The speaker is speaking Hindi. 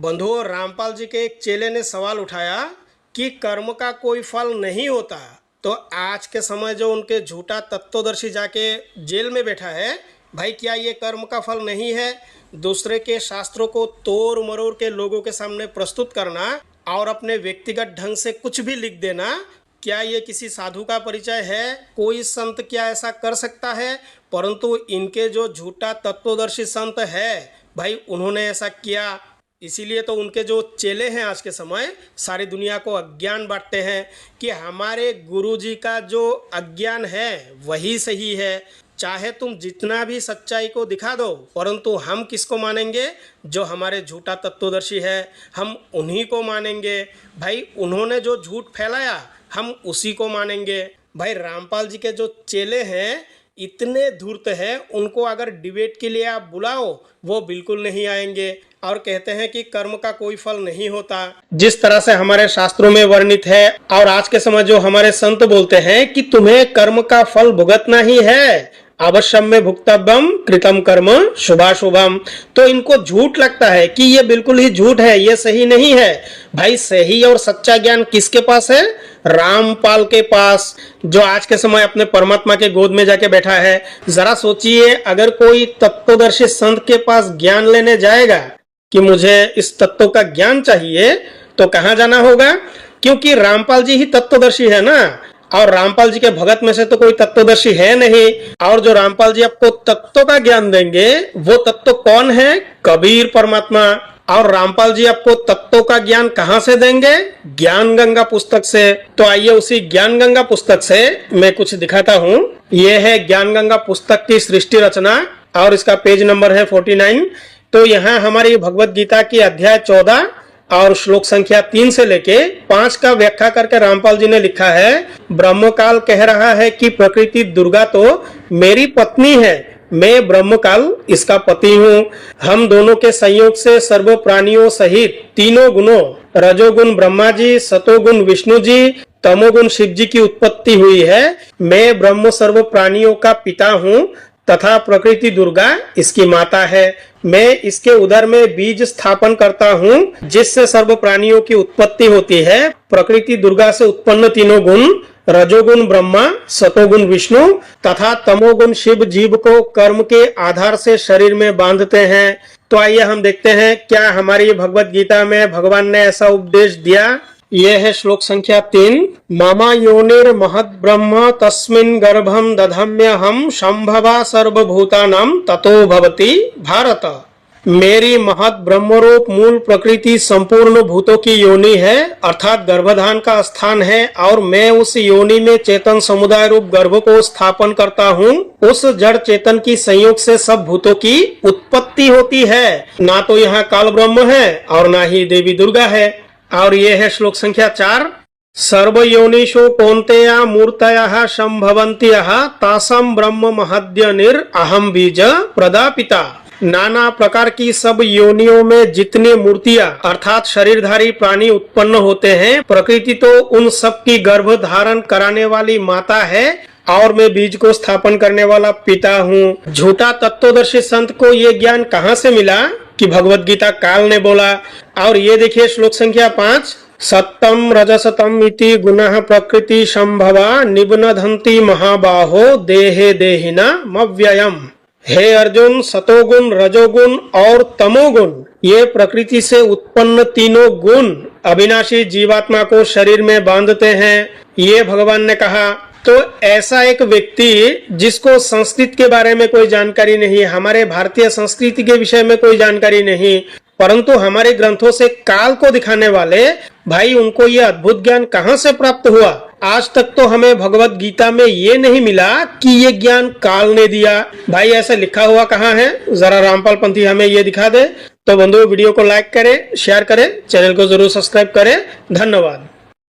बंधुओं, रामपाल जी के एक चेले ने सवाल उठाया कि कर्म का कोई फल नहीं होता। तो आज के समय जो उनके झूठा तत्वदर्शी जाके जेल में बैठा है, भाई क्या ये कर्म का फल नहीं है? दूसरे के शास्त्रों को तोड़ मरोड़ के लोगों के सामने प्रस्तुत करना और अपने व्यक्तिगत ढंग से कुछ भी लिख देना, क्या ये किसी साधु का परिचय है? कोई संत क्या ऐसा कर सकता है? परंतु इनके जो झूठा तत्वदर्शी संत है भाई, उन्होंने ऐसा किया। इसीलिए तो उनके जो चेले हैं आज के समय सारी दुनिया को अज्ञान बांटते हैं कि हमारे गुरुजी का जो अज्ञान है वही सही है। चाहे तुम जितना भी सच्चाई को दिखा दो, परंतु हम किसको मानेंगे? जो हमारे झूठा तत्वदर्शी है, हम उन्हीं को मानेंगे। भाई उन्होंने जो झूठ फैलाया हम उसी को मानेंगे। भाई रामपाल जी के जो चेले हैं इतने धूर्त हैं, उनको अगर डिबेट के लिए आप बुलाओ वो बिल्कुल नहीं आएंगे और कहते हैं कि कर्म का कोई फल नहीं होता। जिस तरह से हमारे शास्त्रों में वर्णित है और आज के समय जो हमारे संत बोलते हैं कि तुम्हें कर्म का फल भुगतना ही है, अवश्यम में भुक्तव्यम कृतम कर्म शुभाशुभम। तो इनको झूठ लगता है कि ये बिल्कुल ही झूठ है, ये सही नहीं है। भाई सही और सच्चा ज्ञान किसके पास है? रामपाल के पास, जो आज के समय अपने परमात्मा के गोद में जाके बैठा है। जरा सोचिए, अगर कोई तत्वदर्शी संत के पास ज्ञान लेने जाएगा कि मुझे इस तत्व का ज्ञान चाहिए, तो कहाँ जाना होगा? क्योंकि रामपाल जी ही तत्वदर्शी है ना, और रामपाल जी के भगत में से तो कोई तत्वदर्शी है नहीं। और जो रामपाल जी आपको तत्व का ज्ञान देंगे वो तत्व कौन है? कबीर परमात्मा। और रामपाल जी आपको तत्व का ज्ञान कहाँ से देंगे? ज्ञान गंगा पुस्तक से। तो आइए उसी ज्ञान गंगा पुस्तक से मैं कुछ दिखाता हूँ। ये है ज्ञान गंगा पुस्तक की सृष्टि रचना और इसका पेज नंबर है 49। तो यहाँ हमारी भगवत गीता की अध्याय 14 और श्लोक संख्या 3 से लेके 5 का व्याख्या करके रामपाल जी ने लिखा है, ब्रह्मकाल कह रहा है कि प्रकृति दुर्गा तो मेरी पत्नी है, मैं ब्रह्मकाल इसका पति हूँ। हम दोनों के संयोग से सर्व प्राणियों सहित तीनों गुणों रजोगुण ब्रह्मा जी, सतोगुण विष्णु जी, तमोगुण शिव जी की उत्पत्ति हुई है। मैं ब्रह्म सर्व प्राणियों का पिता हूँ तथा प्रकृति दुर्गा इसकी माता है। मैं इसके उदर में बीज स्थापन करता हूँ जिससे सर्व प्राणियों की उत्पत्ति होती है। प्रकृति दुर्गा से उत्पन्न तीनों गुण रजोगुण ब्रह्मा, सतोगुण विष्णु तथा तमोगुण शिव जीव को कर्म के आधार से शरीर में बांधते हैं। तो आइए हम देखते हैं क्या हमारी भगवत गीता में भगवान ने ऐसा उपदेश दिया। यह है श्लोक संख्या 3। मम योनिर महद ब्रह्म तस्मिन् गर्भम दधम्यहम संभवा सर्वभूतानां ततो भवति भारत। मेरी महद ब्रह्मरूप मूल प्रकृति संपूर्ण भूतों की योनि है, अर्थात गर्भधान का स्थान है, और मैं उस योनि में चेतन समुदाय रूप गर्भ को स्थापन करता हूँ। उस जड़ चेतन की संयोग से सब भूतों की उत्पत्ति होती है। ना तो यहाँ काल ब्रह्म है और ना ही देवी दुर्गा है। और ये है श्लोक संख्या 4। सर्व योनिषु कौन्तेया मूर्तयः संभवन्त्यः तासां ब्रह्म महद्यनिर् अहम बीज प्रदापिता। नाना प्रकार की सब योनियों में जितनी मूर्तियां अर्थात शरीरधारी प्राणी उत्पन्न होते हैं, प्रकृति तो उन सब की गर्भ धारण कराने वाली माता है और मैं बीज को स्थापन करने वाला पिता हूँ। झूठा तत्वदर्शी संत को ये ज्ञान कहाँ से मिला कि भगवत गीता काल ने बोला? और ये देखिए श्लोक संख्या 5। सत्तम रजसतम इति गुणः प्रकृति संभवा निबनधन्ति महाबाहो देहे देहिना मव्ययम्। हे अर्जुन, सतोगुण रजोगुण और तमोगुण ये प्रकृति से उत्पन्न तीनों गुण अविनाशी जीवात्मा को शरीर में बांधते हैं, ये भगवान ने कहा। तो ऐसा एक व्यक्ति जिसको संस्कृत के बारे में कोई जानकारी नहीं, हमारे भारतीय संस्कृति के विषय में कोई जानकारी नहीं, परंतु हमारे ग्रंथों से काल को दिखाने वाले, भाई उनको ये अद्भुत ज्ञान कहाँ से प्राप्त हुआ? आज तक तो हमें भगवत गीता में ये नहीं मिला कि ये ज्ञान काल ने दिया। भाई ऐसा लिखा हुआ कहाँ है? जरा रामपाल पंथी हमें ये दिखा दे। तो बंधुओं, वीडियो को लाइक करें, शेयर करें, चैनल को जरूर सब्सक्राइब करें। धन्यवाद।